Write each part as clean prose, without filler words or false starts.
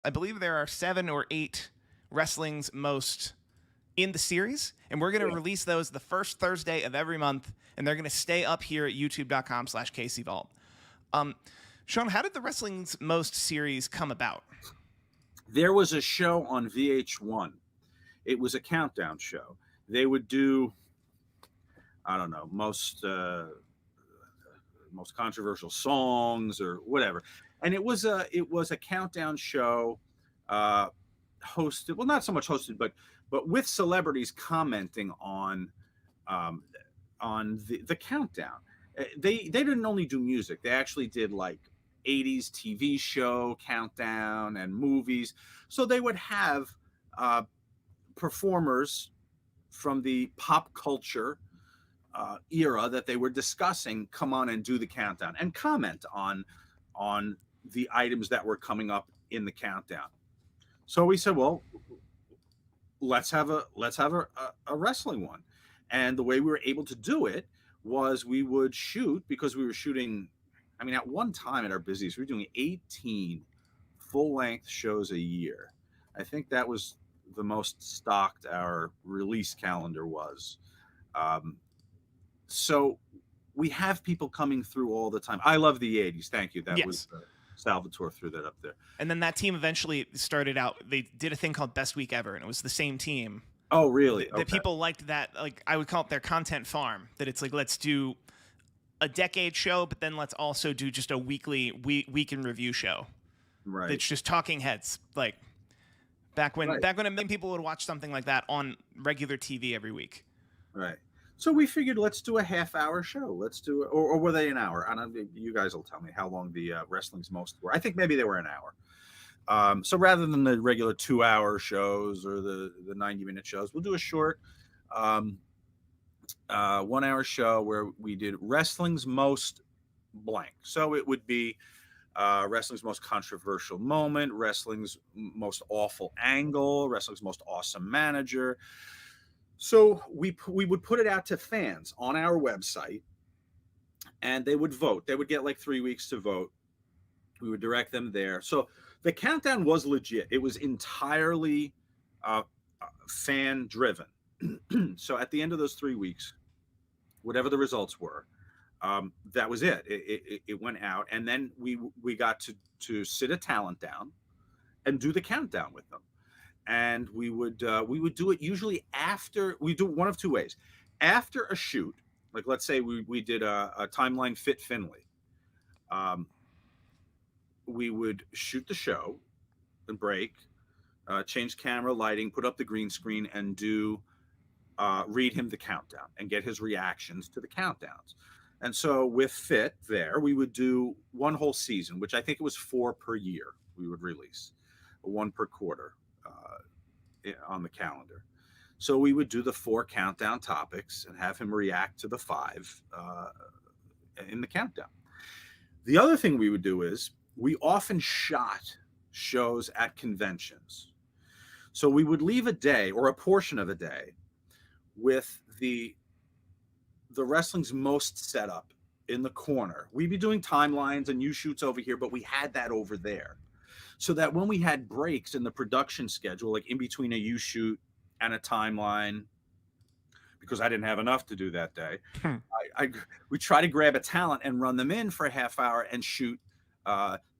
I believe there are 7 or 8 Wrestling's Most in the series, and we're going to release those the first Thursday of every month, and they're going to stay up here at youtube.com/KCVault. Sean, how did the Wrestling's Most series come about? There was a show on VH1. It was a countdown show. They would do, I don't know, most controversial songs or whatever, and it was a countdown show hosted, well, not so much hosted, but with celebrities commenting on the countdown. They didn't only do music; they actually did like 80s TV show countdown and movies. So they would have performers from the pop culture era that they were discussing come on and do the countdown and comment on the items that were coming up in the countdown. So we said, well, let's have a wrestling one. And the way we were able to do it was we would shoot, because we were shooting, I mean, at one time at our busiest, we were doing 18 full-length shows a year. I think that was the most stocked our release calendar was. So we have people coming through all the time. I love the 80s. Thank you. That was Salvatore threw that up there. And then that team eventually started out. They did a thing called Best Week Ever, and it was the same team. Oh, really? That people liked that. Like, I would call it their content farm. That it's like, let's do a decade show, but then let's also do just a weekly week in review show. Right. It's just talking heads. Like back when a million people would watch something like that on regular TV every week. Right. So we figured, let's do a half-hour show. Let's do it, or were they an hour? I don't know. You guys will tell me how long the Wrestling's Most were. I think maybe they were an hour. So rather than the regular 2-hour shows or the 90-minute shows, we'll do a short 1-hour show where we did Wrestling's Most blank. So it would be Wrestling's Most Controversial Moment, Wrestling's Most Awful Angle, Wrestling's Most Awesome Manager. So we would put it out to fans on our website, and they would vote. They would get like 3 weeks to vote. We would direct them there. So the countdown was legit. It was entirely fan driven. So at the end of those 3 weeks, whatever the results were, that was it. It went out, and then we got to sit a talent down and do the countdown with them. And we would do it usually after. We do one of two ways. After a shoot, like let's say we did a Timeline Fit Finlay, we would shoot the show and break, change camera lighting, put up the green screen, and read him the countdown and get his reactions to the countdowns. And so with Fit there, we would do one whole season, which I think it was 4 per year we would release, 1 per quarter on the calendar. So we would do the 4 countdown topics and have him react to the 5 in the countdown. The other thing we would do is we often shot shows at conventions. So we would leave a day or a portion of a day with the Wrestling's Most setup in the corner. We'd be doing timelines and U-shoots over here, but we had that over there. So that when we had breaks in the production schedule, like in between a U-shoot and a timeline, because I didn't have enough to do that day, we try to grab a talent and run them in for a half hour and shoot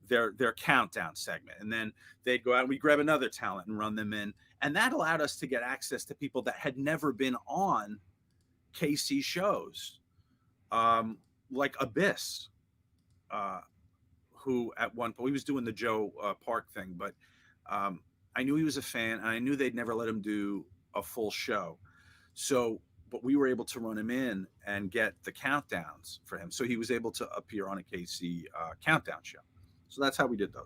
their countdown segment. And then they'd go out and we'd grab another talent and run them in. And that allowed us to get access to people that had never been on KC shows, like Abyss, who at one point, he was doing the Joe Park thing, but I knew he was a fan, and I knew they'd never let him do a full show. So, but we were able to run him in and get the countdowns for him. So he was able to appear on a KC countdown show. So that's how we did those.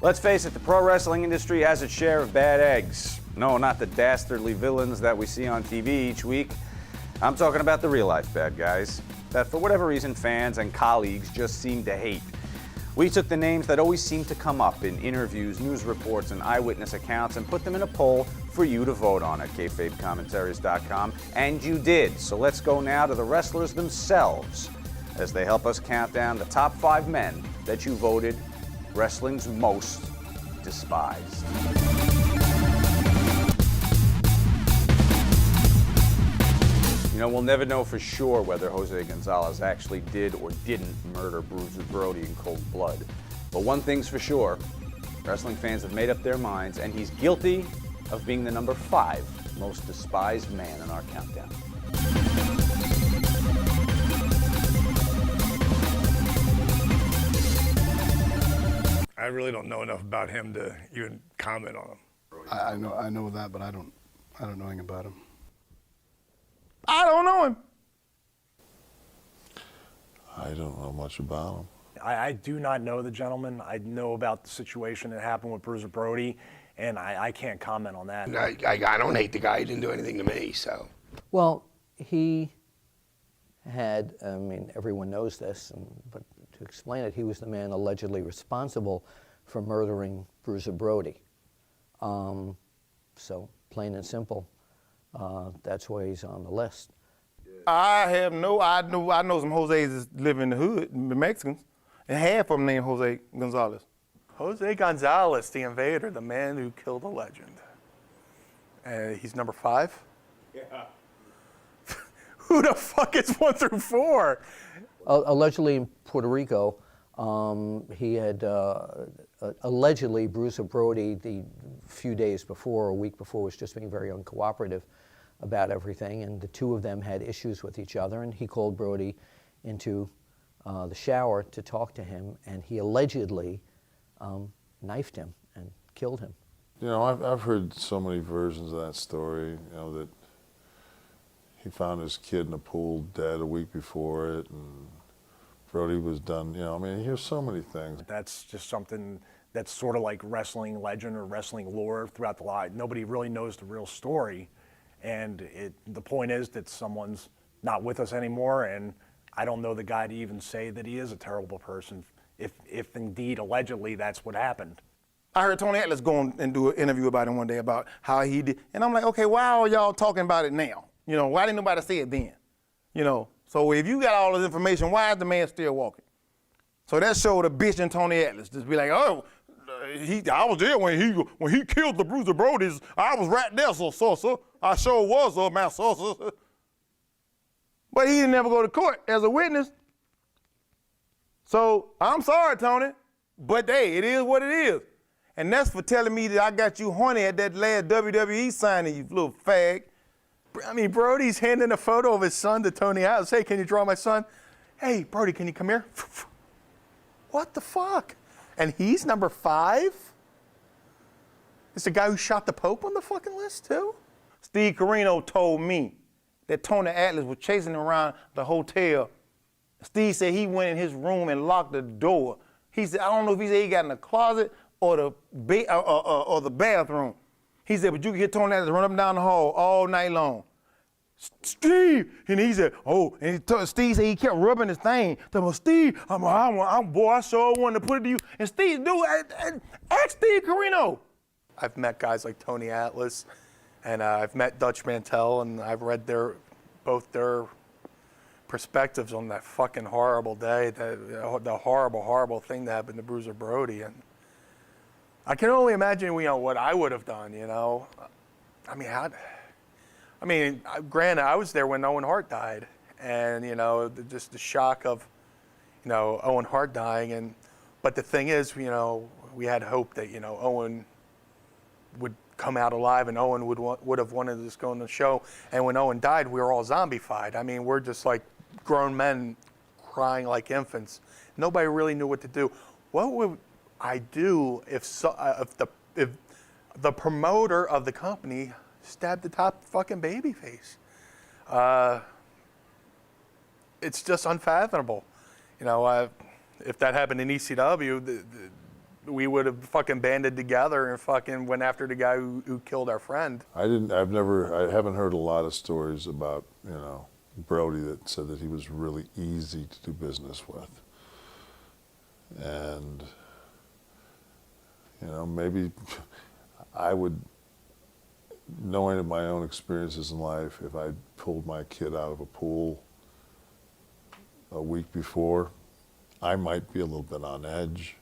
Let's face it, the pro wrestling industry has its share of bad eggs. No, not the dastardly villains that we see on TV each week. I'm talking about the real-life bad guys that, for whatever reason, fans and colleagues just seem to hate. We took the names that always seem to come up in interviews, news reports, and eyewitness accounts and put them in a poll for you to vote on at kayfabecommentaries.com, and you did. So let's go now to the wrestlers themselves as they help us count down the top 5 men that you voted wrestling's most despised. You know, we'll never know for sure whether Jose Gonzalez actually did or didn't murder Bruiser Brody in cold blood. But one thing's for sure, wrestling fans have made up their minds, and he's guilty of being the number 5 most despised man in our countdown. I really don't know enough about him to even comment on him. I know that, but I don't know anything about him. I don't know him. I don't know much about him. I do not know the gentleman. I know about the situation that happened with Bruiser Brody, and I can't comment on that. I don't hate the guy. He didn't do anything to me, so. Well, he had, I mean, everyone knows this, but to explain it, he was the man allegedly responsible for murdering Bruiser Brody. So, plain and simple, that's why he's on the list. I know some Jose's that live in the hood, the Mexicans, and half of them named Jose Gonzalez. Jose Gonzalez, the invader, the man who killed a legend. He's number 5? Yeah. Who the fuck is 1 through 4? Allegedly in Puerto Rico, he had allegedly Bruiser Brody the few days before, or a week before, was just being very uncooperative about everything, and the two of them had issues with each other, and he called Brody into the shower to talk to him, and he allegedly knifed him and killed him. You know, I've heard so many versions of that story, you know, that he found his kid in a pool dead a week before it, and Brody was done, you know, I mean, you hear so many things. That's just something that's sort of like wrestling legend or wrestling lore throughout the line. Nobody really knows the real story, and the point is that someone's not with us anymore, and I don't know the guy to even say that he is a terrible person, if indeed allegedly that's what happened. I heard Tony Atlas go and do an interview about him one day about how he did, and I'm like, okay, why are y'all talking about it now? You know, why didn't nobody say it then? You know, so if you got all this information, why is the man still walking? So that showed a bitch in Tony Atlas, just be like, oh, I was there when he killed the Bruiser Brodies. I was right there, so I sure was, my so. But he didn't ever go to court as a witness. So I'm sorry, Tony, but hey, it is what it is. And that's for telling me that I got you horny at that last WWE signing, you little fag. I mean, Brody's handing a photo of his son to Tony Atlas. Hey, can you draw my son? Hey, Brody, can you come here? What the fuck? And he's number 5? It's the guy who shot the Pope on the fucking list, too? Steve Corino told me that Tony Atlas was chasing him around the hotel. Steve said he went in his room and locked the door. He said, I don't know if he said he got in the closet or the bathroom. He said, but you can hear Tony Atlas run up and down the hall all night long. Steve, and he said, oh, and Steve said he kept rubbing his thing. Talking about, Steve, boy, I sure wanted to put it to you. And Steve, dude, ask Steve Corino. I've met guys like Tony Atlas, and I've met Dutch Mantel, and I've read both their perspectives on that fucking horrible day, the horrible, horrible thing that happened to Bruiser Brody. And I can only imagine, you know, what I would have done, you know. Granted, I was there when Owen Hart died, and, you know, just the shock of, you know, Owen Hart dying. But the thing is, you know, we had hope that, you know, Owen would come out alive and Owen would have wanted us to go on the show. And when Owen died, we were all zombified. I mean, we're just like grown men crying like infants. Nobody really knew what to do. What would I do if the promoter of the company stabbed the top fucking babyface? It's just unfathomable. You know, if that happened in ECW, we would have fucking banded together and fucking went after the guy who killed our friend. I haven't heard a lot of stories about, Brody that said that he was really easy to do business with. And, maybe I would, knowing of my own experiences in life, if I pulled my kid out of a pool a week before, I might be a little bit on edge.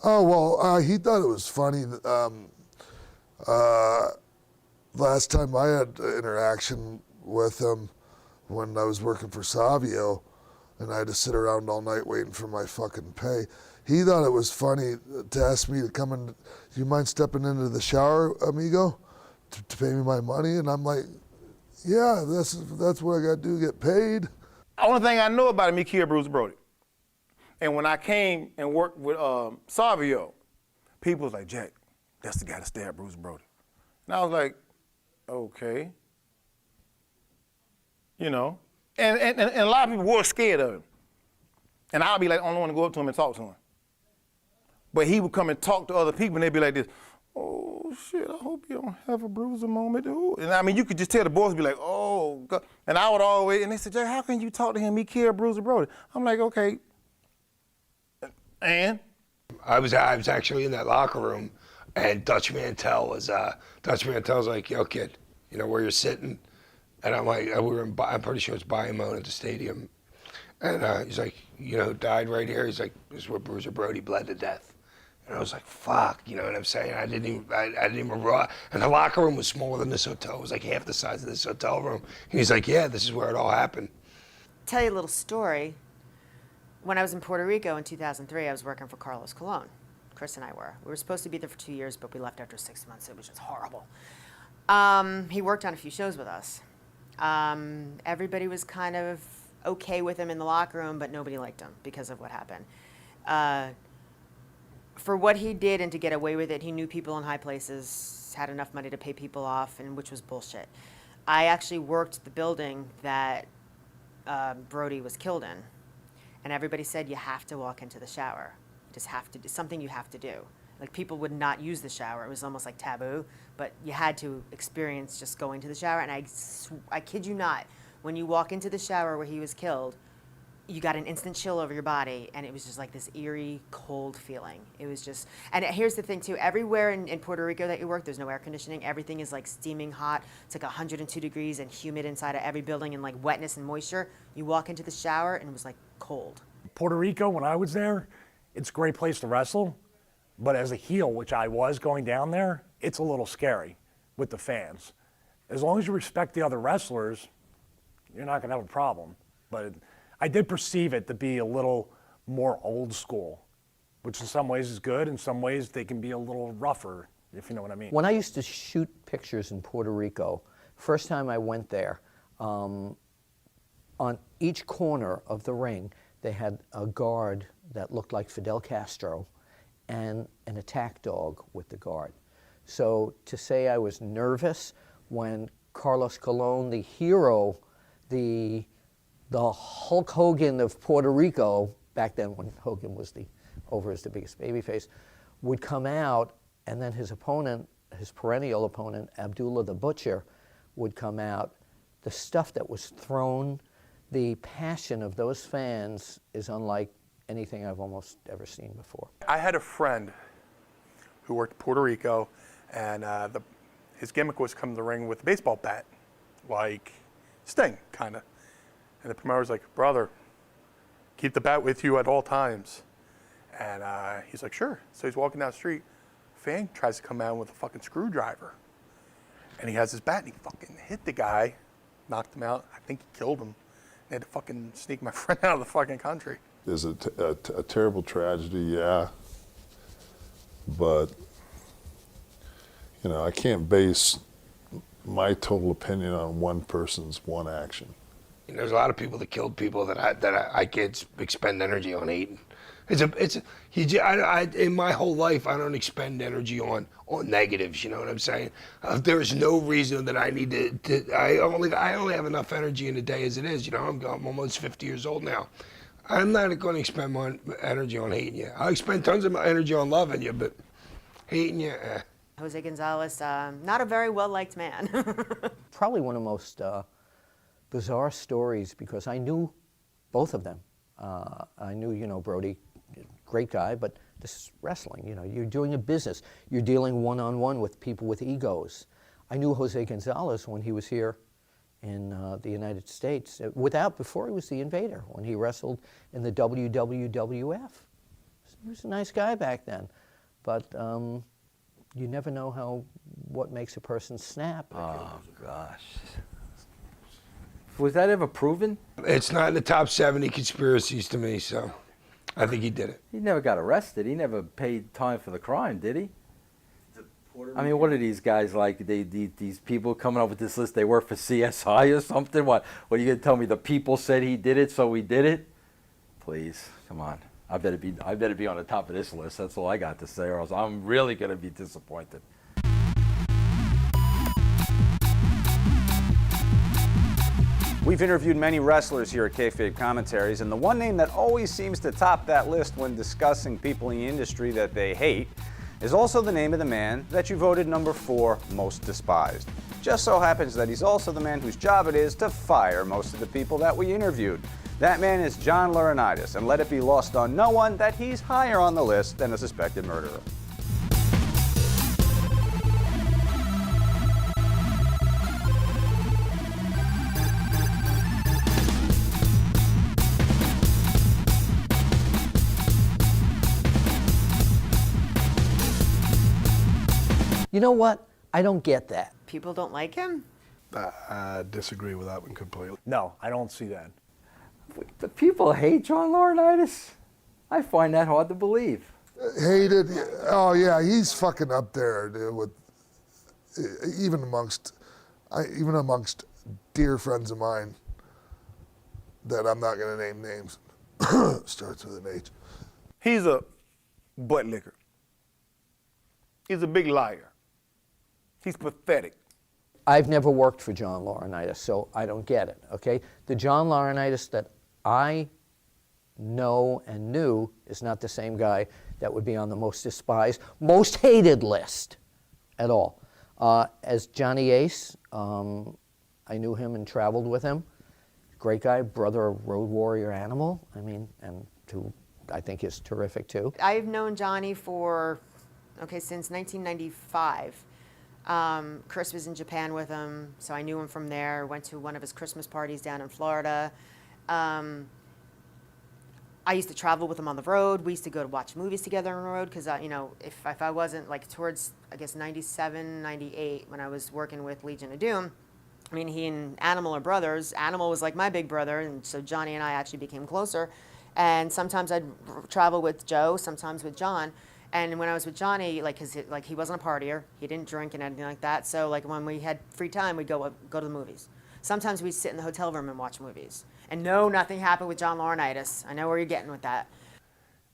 Oh, well, he thought it was funny. Last time I had interaction with him when I was working for Savio, and I had to sit around all night waiting for my fucking pay. He thought it was funny to ask me to come in. Do you mind stepping into the shower, amigo, to pay me my money? And I'm like, yeah, that's what I got to do to get paid. The only thing I know about him, he killed Bruce Brody. And when I came and worked with Savio, people was like, Jack, that's the guy that stabbed Bruce Brody. And I was like, okay. And a lot of people were scared of him. And I'll be like the only one to go up to him and talk to him. But he would come and talk to other people and they'd be like this, oh shit, I hope you don't have a bruiser moment. Ooh. And I mean, you could just tell the boys would be like, oh God. And I would always, and they said, Jack, how can you talk to him? He killed Bruce Brody. I'm like, okay. And? I was actually in that locker room, and Dutch Mantel was like, yo kid, you know where you're sitting? And I'm like, I'm pretty sure it's Bayamon at the stadium. And he's like, died right here. He's like, this is where Bruiser Brody bled to death. And I was like, fuck, you know what I'm saying? I didn't even realize. And the locker room was smaller than this hotel. It was like half the size of this hotel room. And he's like, yeah, this is where it all happened. Tell you a little story. When I was in Puerto Rico in 2003, I was working for Carlos Colon. Chris and I were. We were supposed to be there for 2 years, but we left after 6 months. It was just horrible. He worked on a few shows with us. Everybody was kind of okay with him in the locker room, but nobody liked him because of what happened. For what he did and to get away with it, he knew people in high places, had enough money to pay people off, and which was bullshit. I actually worked the building that Brody was killed in, and everybody said you have to walk into the shower. You just have to do something. You have to do. Like, people would not use the shower. It was almost like taboo, but you had to experience just going to the shower. And I kid you not, when you walk into the shower where he was killed, you got an instant chill over your body, and it was just like this eerie, cold feeling. It was just, and here's the thing too, everywhere in Puerto Rico that you work, there's no air conditioning. Everything is like steaming hot. It's like 102 degrees and humid inside of every building, and like wetness and moisture. You walk into the shower and it was like cold. Puerto Rico, when I was there, it's a great place to wrestle, but as a heel, which I was going down there, it's a little scary with the fans. As long as you respect the other wrestlers, you're not gonna have a problem. But I did perceive it to be a little more old school, which in some ways is good. In some ways, they can be a little rougher, if you know what I mean. When I used to shoot pictures in Puerto Rico, first time I went there, on each corner of the ring, they had a guard that looked like Fidel Castro and an attack dog with the guard. So to say I was nervous when Carlos Colon, the hero, the Hulk Hogan of Puerto Rico, back then when Hogan was over as the biggest babyface, would come out, and then his opponent, his perennial opponent, Abdullah the Butcher, would come out. The stuff that was thrown, the passion of those fans is unlike anything I've almost ever seen before. I had a friend who worked in Puerto Rico, and his gimmick was come to the ring with a baseball bat, like Sting, kind of. And the promoter's like, brother, keep the bat with you at all times. And he's like, sure. So he's walking down the street. Fan tries to come out with a fucking screwdriver. And he has his bat, and he fucking hit the guy, knocked him out. I think he killed him. They had to fucking sneak my friend out of the fucking country. There's a terrible tragedy, yeah. But, I can't base my total opinion on one person's one action. There's a lot of people that killed people that I can't expend energy on hating. In my whole life, I don't expend energy on negatives. You know what I'm saying? There's no reason that I need to. I only have enough energy in a day as it is. I'm almost 50 years old now. I'm not going to expend my energy on hating you. I'll expend tons of my energy on loving you, but hating you, Jose Gonzalez, not a very well-liked man. Probably one of the most bizarre stories because I knew both of them. I knew, you know, Brody, great guy, but this is wrestling. You know, you're doing a business. You're dealing one-on-one with people with egos. I knew Jose Gonzalez when he was here in the United States, before he was the Invader, when he wrestled in the WWF. He was a nice guy back then, but you never know what makes a person snap. Oh, gosh. Was that ever proven? it's not in the top 70 conspiracies to me, so I think he did it. He never got arrested. He never paid time for the crime, did he? I mean, what are these guys like? These people coming up with this list, they work for CSI or something? What are you going to tell me? The people said he did it, so we did it? Please, come on. I better be on the top of this list. That's all I got to say, or else I'm really going to be disappointed. We've interviewed many wrestlers here at Kayfabe Commentaries, and the one name that always seems to top that list when discussing people in the industry that they hate is also the name of the man that you voted number 4 most despised. Just so happens that he's also the man whose job it is to fire most of the people that we interviewed. That man is John Laurinaitis, and let it be lost on no one that he's higher on the list than a suspected murderer. You know what? I don't get that. People don't like him? I disagree with that one completely. No, I don't see that. The people hate John Laurinaitis? I find that hard to believe. Hated. Oh yeah, he's fucking up there, dude. With even amongst dear friends of mine that I'm not gonna name names. Starts with an H. He's a butt licker. He's a big liar. He's pathetic. I've never worked for John Laurinaitis, so I don't get it, okay? The John Laurinaitis that I know and knew is not the same guy that would be on the most despised, most hated list at all. As Johnny Ace, I knew him and traveled with him. Great guy, brother of Road Warrior Animal, I mean, and who I think is terrific too. I've known Johnny since 1995. Chris was in Japan with him, so I knew him from there. Went to one of his Christmas parties down in Florida. I used to travel with him on the road. We used to go to watch movies together on the road because, if I wasn't, like, towards, I guess, 97, 98, when I was working with Legion of Doom, I mean, he and Animal are brothers. Animal was like my big brother, and so Johnny and I actually became closer. And sometimes I'd travel with Joe, sometimes with John. And when I was with Johnny, he wasn't a partier, he didn't drink and anything like that. So when we had free time, we'd go to the movies. Sometimes we'd sit in the hotel room and watch movies. And no, nothing happened with John Laurinaitis. I know where you're getting with that.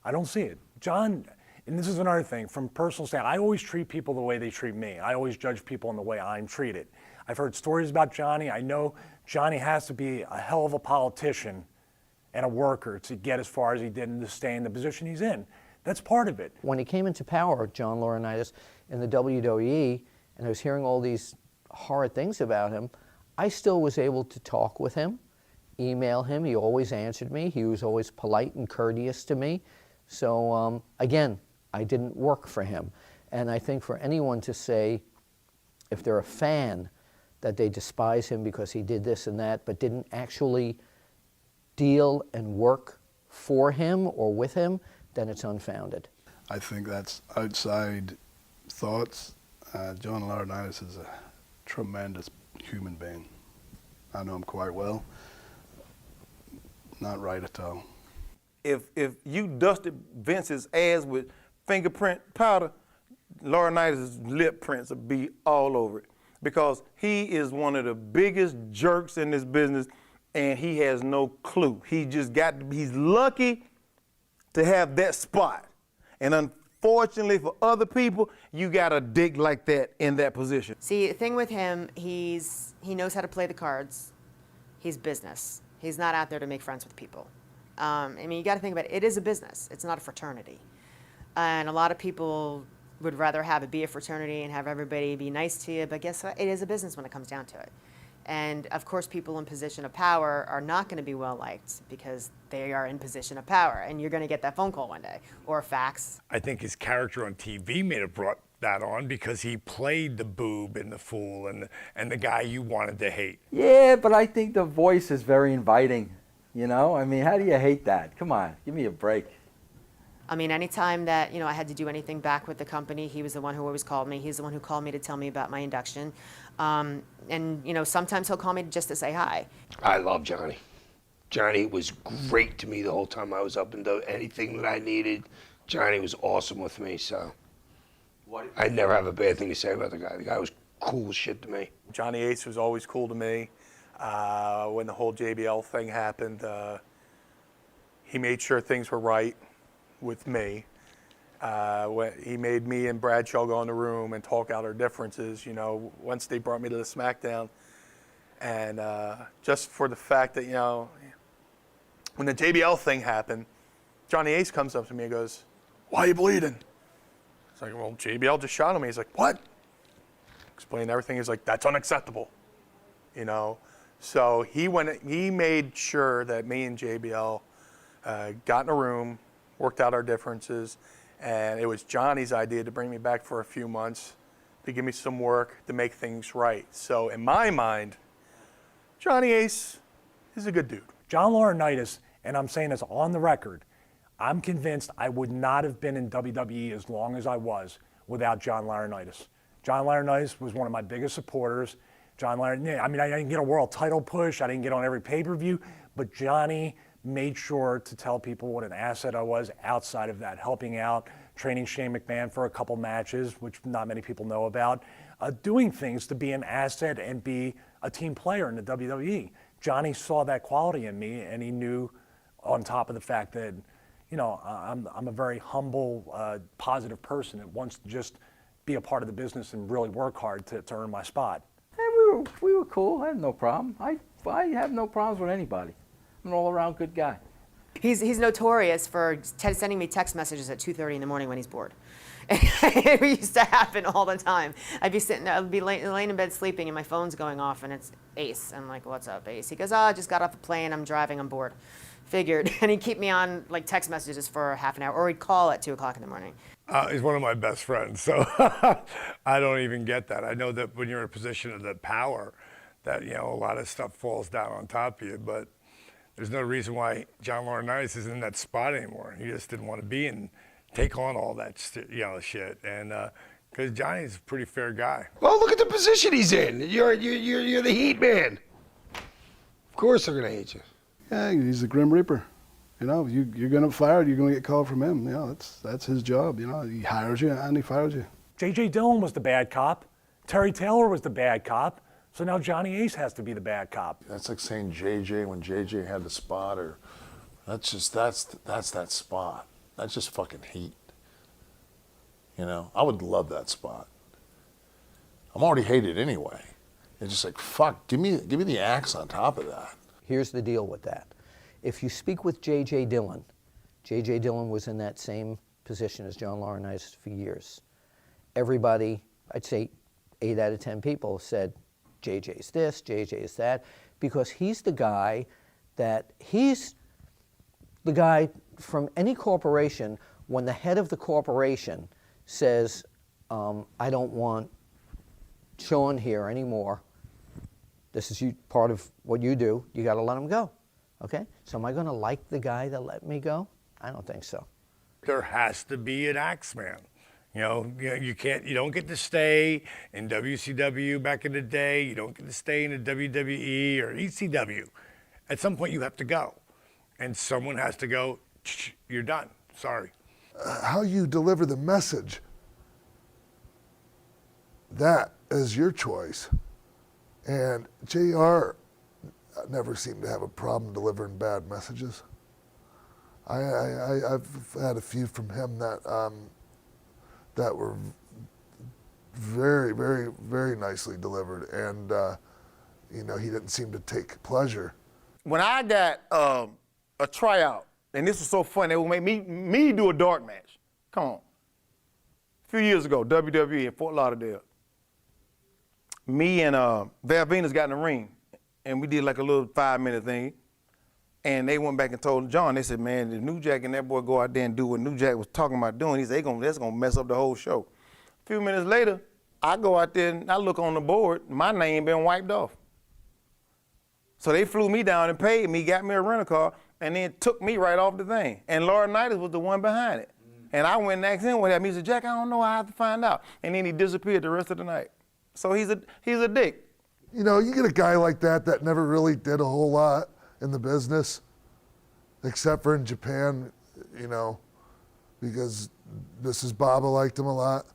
I don't see it. John, and this is another thing, from personal standpoint, I always treat people the way they treat me. I always judge people in the way I'm treated. I've heard stories about Johnny. I know Johnny has to be a hell of a politician and a worker to get as far as he did and to stay in the position he's in. That's part of it. When he came into power, John Laurinaitis, in the WWE, and I was hearing all these horrid things about him, I still was able to talk with him, email him. He always answered me. He was always polite and courteous to me. So, again, I didn't work for him. And I think for anyone to say, if they're a fan, that they despise him because he did this and that, but didn't actually deal and work for him or with him, then it's unfounded. I think that's outside thoughts. John Laurinaitis is a tremendous human being. I know him quite well. Not right at all. If you dusted Vince's ass with fingerprint powder, Laurinaitis' lip prints would be all over it, because he is one of the biggest jerks in this business, and he has no clue. He's lucky to have that spot. And unfortunately for other people, you got a dick like that in that position. See, the thing with him, he knows how to play the cards. He's business. He's not out there to make friends with people. I mean, you got to think about it. It is a business. It's not a fraternity. And a lot of people would rather have it be a fraternity and have everybody be nice to you, but guess what? It is a business when it comes down to it. And of course, people in position of power are not going to be well liked because they are in position of power, and you're going to get that phone call one day or a fax. I think his character on TV may have brought that on because he played the boob and the fool and the guy you wanted to hate. Yeah, but I think the voice is very inviting. You know, I mean, how do you hate that? Come on, give me a break. I mean, anytime that, I had to do anything back with the company, he was the one who always called me. He's the one who called me to tell me about my induction. And, sometimes he'll call me just to say hi. I love Johnny. Johnny was great to me the whole time I was up and do anything that I needed. Johnny was awesome with me, so I never have a bad thing to say about the guy. The guy was cool as shit to me. Johnny Ace was always cool to me. When the whole JBL thing happened, he made sure things were right with me. He made me and Bradshaw go in the room and talk out our differences. Once they brought me to the SmackDown, and just for the fact that when the JBL thing happened, Johnny Ace comes up to me and goes, "Why are you bleeding?" It's like, "Well, JBL just shot him." He's like, "What?" Explained everything. He's like, "That's unacceptable," So he made sure that me and JBL got in a room, worked out our differences, and it was Johnny's idea to bring me back for a few months to give me some work to make things right. So in my mind, Johnny Ace is a good dude. John Laurinaitis, and I'm saying this on the record, I'm convinced I would not have been in WWE as long as I was without John Laurinaitis. John Laurinaitis was one of my biggest supporters. John Laurinaitis, I didn't get a world title push, I didn't get on every pay-per-view, but Johnny made sure to tell people what an asset I was outside of that, helping out, training Shane McMahon for a couple matches, which not many people know about, doing things to be an asset and be a team player in the WWE. Johnny saw that quality in me, and he knew, on top of the fact that, I'm a very humble, positive person that wants to just be a part of the business and really work hard to earn my spot. Hey, we were cool. I had no problem. I have no problems with anybody. I'm an all-around good guy. He's notorious for sending me text messages at 2:30 in the morning when he's bored. It used to happen all the time. I'd be laying in bed sleeping, and my phone's going off, and it's Ace. I'm like, "What's up, Ace?" He goes, "I just got off a plane. I'm driving. I'm bored." Figured. And he'd keep me on text messages for half an hour, or he'd call at 2 o'clock in the morning. He's one of my best friends, so I don't even get that. I know that when you're in a position of the power, that a lot of stuff falls down on top of you, but there's no reason why John Laurinaitis isn't in that spot anymore. He just didn't want to be and take on all that shit, and because Johnny's a pretty fair guy. Well, look at the position he's in. You're the Heat man. Of course they're gonna hate you. Yeah, he's the Grim Reaper. You're gonna fire, you're gonna get called from him. That's his job. He hires you and he fires you. J.J. Dillon was the bad cop. Terry Taylor was the bad cop. So now Johnny Ace has to be the bad cop. That's like saying JJ when JJ had the spot, or that's that spot. That's just fucking heat. I would love that spot. I'm already hated anyway. It's just like, fuck, give me the axe on top of that. Here's the deal with that. If you speak with J.J. Dillon was in that same position as John Laurinaitis for years. Everybody, I'd say 8 out of 10 people said, JJ's this, JJ's that, because he's the guy from any corporation, when the head of the corporation says, I don't want Sean here anymore, this is part of what you do, you gotta let him go, okay? So am I gonna like the guy that let me go? I don't think so. There has to be an Axeman. You don't get to stay in WCW back in the day. You don't get to stay in the WWE or ECW. At some point, you have to go, and someone has to go. You're done. Sorry. How you deliver the message, that is your choice. And JR never seemed to have a problem delivering bad messages. I've had a few from him that were very, very, very nicely delivered, and he didn't seem to take pleasure. When I got a tryout, and this was so fun. They would make me do a dart match. Come on. A few years ago, WWE in Fort Lauderdale. Me and Val Venus got in the ring, and we did like a little 5-minute thing. And they went back and told John, they said, man, if New Jack and that boy go out there and do what New Jack was talking about doing, he said, that's gonna mess up the whole show. A few minutes later, I go out there and I look on the board, my name been wiped off. So they flew me down and paid me, got me a rental car, and then took me right off the thing. And Laurinaitis was the one behind it. And I went and asked him what happened. He said, Jack, I don't know, I have to find out. And then he disappeared the rest of the night. So he's a dick. You know, you get a guy like that never really did a whole lot in the business, except for in Japan, you know, because Mrs. Baba liked him a lot.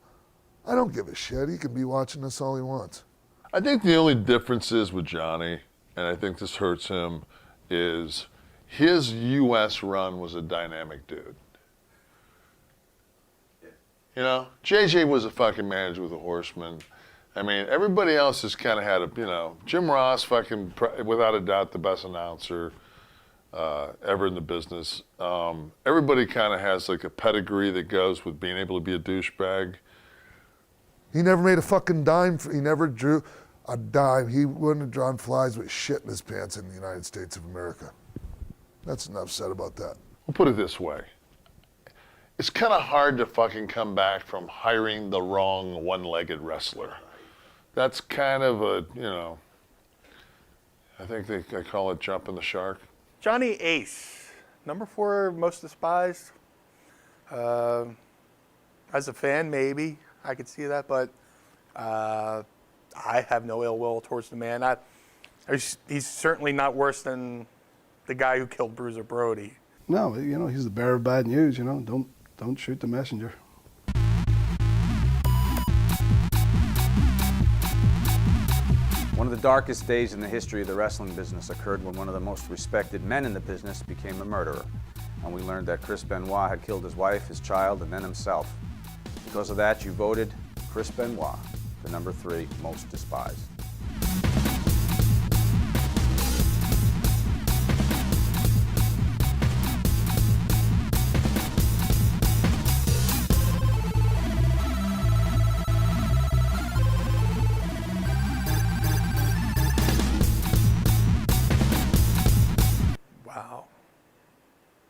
I don't give a shit. He can be watching this all he wants. I think the only difference is with Johnny, and I think this hurts him, is his U.S. run was a dynamic dude. You know, JJ was a fucking manager with the Horsemen. I mean, everybody else has kind of had a, you know, Jim Ross, fucking, without a doubt, the best announcer ever in the business. Everybody kind of has like a pedigree that goes with being able to be a douchebag. He never made a fucking dime. He never drew a dime. He wouldn't have drawn flies with shit in his pants in the United States of America. That's enough said about that. We'll put it this way. It's kind of hard to fucking come back from hiring the wrong one-legged wrestler. That's kind of a, you know, I think they call it jumping the shark. Johnny Ace, number 4 most despised. As a fan, maybe I could see that, but I have no ill will towards the man. He's certainly not worse than the guy who killed Bruiser Brody. No, you know, he's the bearer of bad news, you know. Don't shoot the messenger. One of the darkest days in the history of the wrestling business occurred when one of the most respected men in the business became a murderer. And we learned that Chris Benoit had killed his wife, his child, and then himself. Because of that, you voted Chris Benoit the number 3 most despised.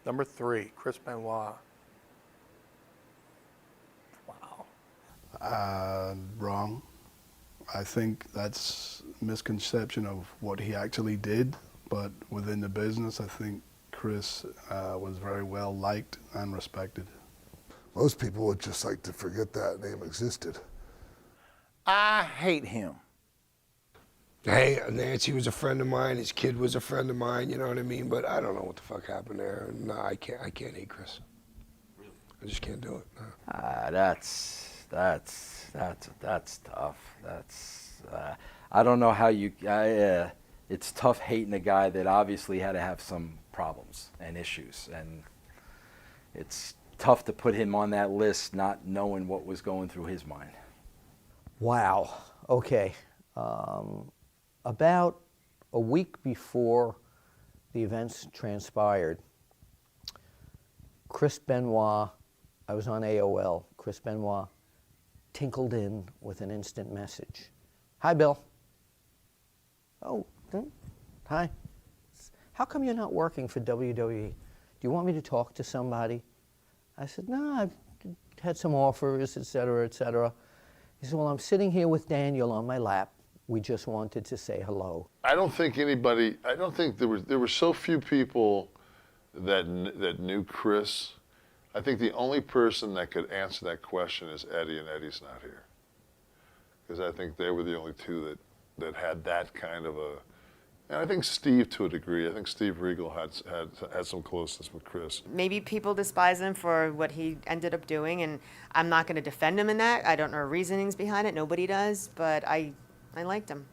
Number 3, Chris Benoit. Wow. Wrong. I think that's a misconception of what he actually did, but within the business, I think Chris was very well liked and respected. Most people would just like to forget that name existed. I hate him. Hey, Nancy was a friend of mine. His kid was a friend of mine. You know what I mean? But I don't know what the fuck happened there. No, I can't hate Chris. Really? I just can't do it. No. That's tough. I don't know how you. It's tough hating a guy that obviously had to have some problems and issues, and it's tough to put him on that list, not knowing what was going through his mind. Wow. Okay. About a week before the events transpired, Chris Benoit, I was on AOL, Chris Benoit tinkled in with an instant message. Hi, Bill. Oh, hi. How come you're not working for WWE? Do you want me to talk to somebody? I said, no, I've had some offers, et cetera, et cetera. He said, well, I'm sitting here with Daniel on my lap. We just wanted to say hello. I don't think there were so few people that knew Chris. I think the only person that could answer that question is Eddie, and Eddie's not here. Because I think they were the only two that had that kind of a, and I think Steve to a degree. I think Steve Regal had some closeness with Chris. Maybe people despise him for what he ended up doing, and I'm not going to defend him in that. I don't know reasonings behind it. Nobody does, but I liked him.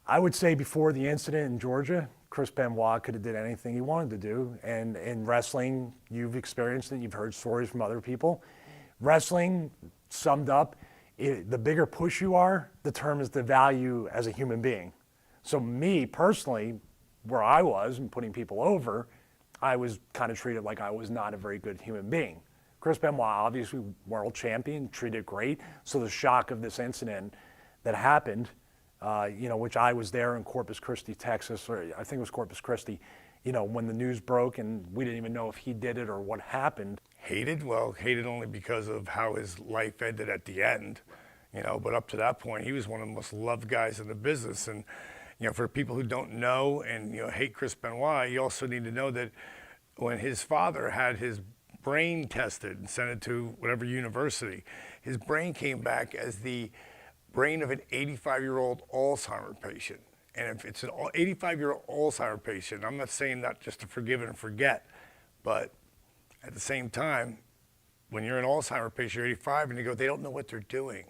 I would say before the incident in Georgia, Chris Benoit could have did anything he wanted to do. And in wrestling, you've experienced it. You've heard stories from other people. Wrestling, summed up, the bigger push you are, determines the value as a human being. So me, personally, where I was and putting people over, I was kind of treated like I was not a very good human being. Chris Benoit, obviously world champion, treated great. So the shock of this incident that happened, which I was there in Corpus Christi, Texas, or I think it was Corpus Christi, when the news broke and we didn't even know if he did it or what happened. Hated? Well, hated only because of how his life ended at the end, but up to that point, he was one of the most loved guys in the business. And, for people who don't know and, hate Chris Benoit, you also need to know that when his father had his brain tested and sent it to whatever university, his brain came back as the brain of an 85-year-old Alzheimer's patient. And if it's an 85-year-old Alzheimer's patient, I'm not saying that just to forgive and forget, but at the same time, when you're an Alzheimer's patient, you're 85, and you go, they don't know what they're doing.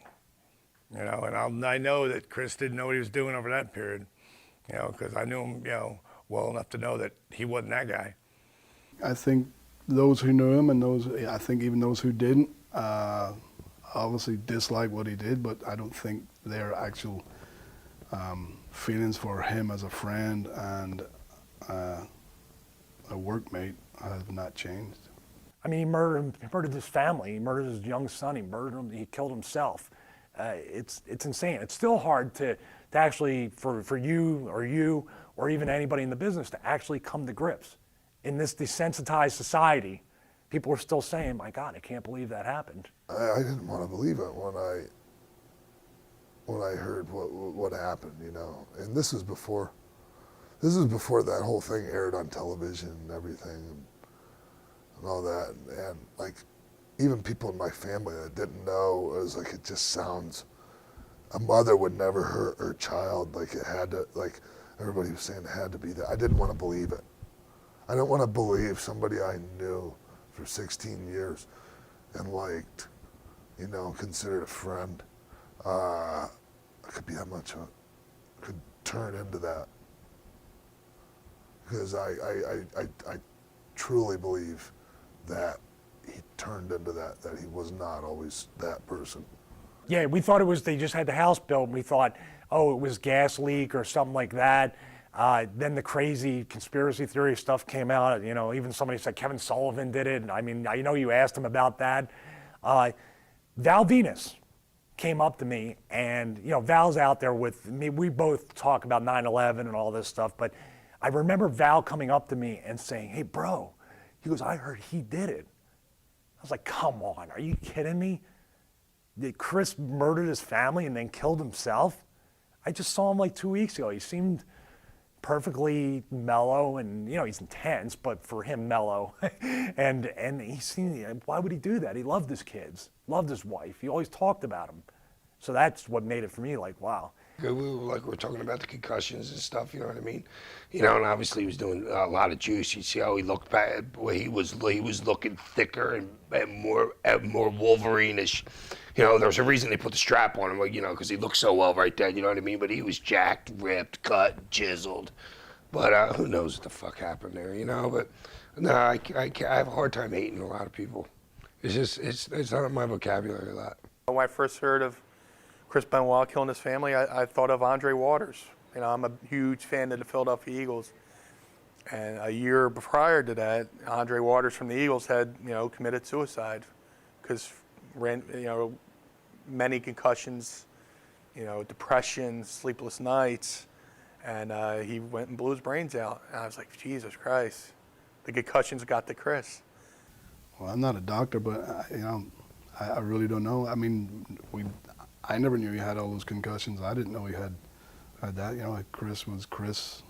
And I know that Chris didn't know what he was doing over that period, because I knew him, well enough to know that he wasn't that guy. I think those who knew him and I think even those who didn't, obviously dislike what he did, but I don't think their actual feelings for him as a friend and a workmate have not changed. I mean, he murdered his family. He murdered his young son. He murdered him. He killed himself. It's insane. It's still hard to actually, for you or even anybody in the business to actually come to grips. In this desensitized society, people are still saying, my God, I can't believe that happened. I didn't want to believe it when I heard what happened, And this was before that whole thing aired on television and everything and all that. And like, even people in my family that didn't know, it was like, it just sounds, a mother would never hurt her child. Like it had to, like everybody was saying it had to be that. I didn't want to believe it. I don't want to believe somebody I knew for 16 years and liked, considered a friend, could be that much, could turn into that. Because I truly believe that he turned into that he was not always that person. Yeah, we thought they just had the house built, and we thought, oh, it was gas leak or something like that. Then the crazy conspiracy theory stuff came out. Even somebody said Kevin Sullivan did it. And I mean, you asked him about that. Val Venus came up to me, and Val's out there with me. We both talk about 9/11 and all this stuff, but I remember Val coming up to me and saying, "Hey, bro," he goes, "I heard he did it." I was like, "Come on, are you kidding me? Did Chris murdered his family and then killed himself?" I just saw him like 2 weeks ago. He seemed perfectly mellow, and he's intense, but for him mellow. and he seemed, why would he do that? He loved his kids, loved his wife. He always talked about them. So that's what made it for me like, wow. We were talking about the concussions and stuff, you know what I mean? And obviously he was doing a lot of juice. You see how he looked bad, he was looking thicker and more Wolverine-ish. There's a reason they put the strap on him, because he looked so well right there, you know what I mean? But he was jacked, ripped, cut, chiseled. But who knows what the fuck happened there, But no, I have a hard time hating a lot of people. It's not in my vocabulary a lot. When I first heard of Chris Benoit killing his family, I thought of Andre Waters. I'm a huge fan of the Philadelphia Eagles. And a year prior to that, Andre Waters from the Eagles had, committed suicide because, many concussions, depression, sleepless nights, and he went and blew his brains out. And I was like, Jesus Christ, the concussions got to Chris. Well, I'm not a doctor, but I really don't know. I mean, I never knew he had all those concussions. I didn't know he had that. Chris was Chris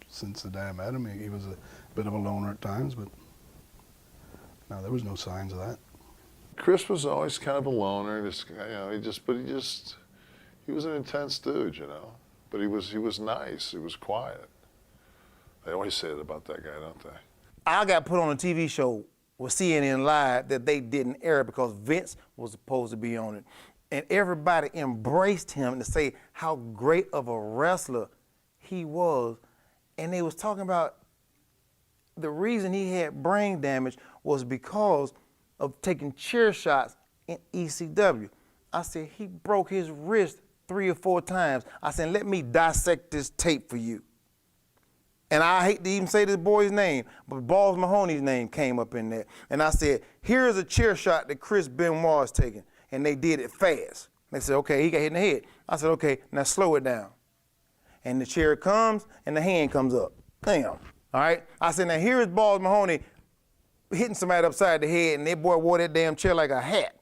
since the day I met him. He was a bit of a loner at times, but no, there was no signs of that. Chris was always kind of a loner. He was an intense dude, But he was nice. He was quiet. They always say it about that guy, don't they? I got put on a TV show with CNN Live that they didn't air because Vince was supposed to be on it. And everybody embraced him to say how great of a wrestler he was. And they was talking about the reason he had brain damage was because of taking chair shots in ECW. I said, he broke his wrist 3 or 4 times. I said, let me dissect this tape for you. And I hate to even say this boy's name, but Balls Mahoney's name came up in there. And I said, here's a chair shot that Chris Benoit is taking. And they did it fast. They said, okay, he got hit in the head. I said, okay, now slow it down. And the chair comes and the hand comes up. Damn. All right? I said, now here's Balls Mahoney hitting somebody upside the head, and that boy wore that damn chair like a hat.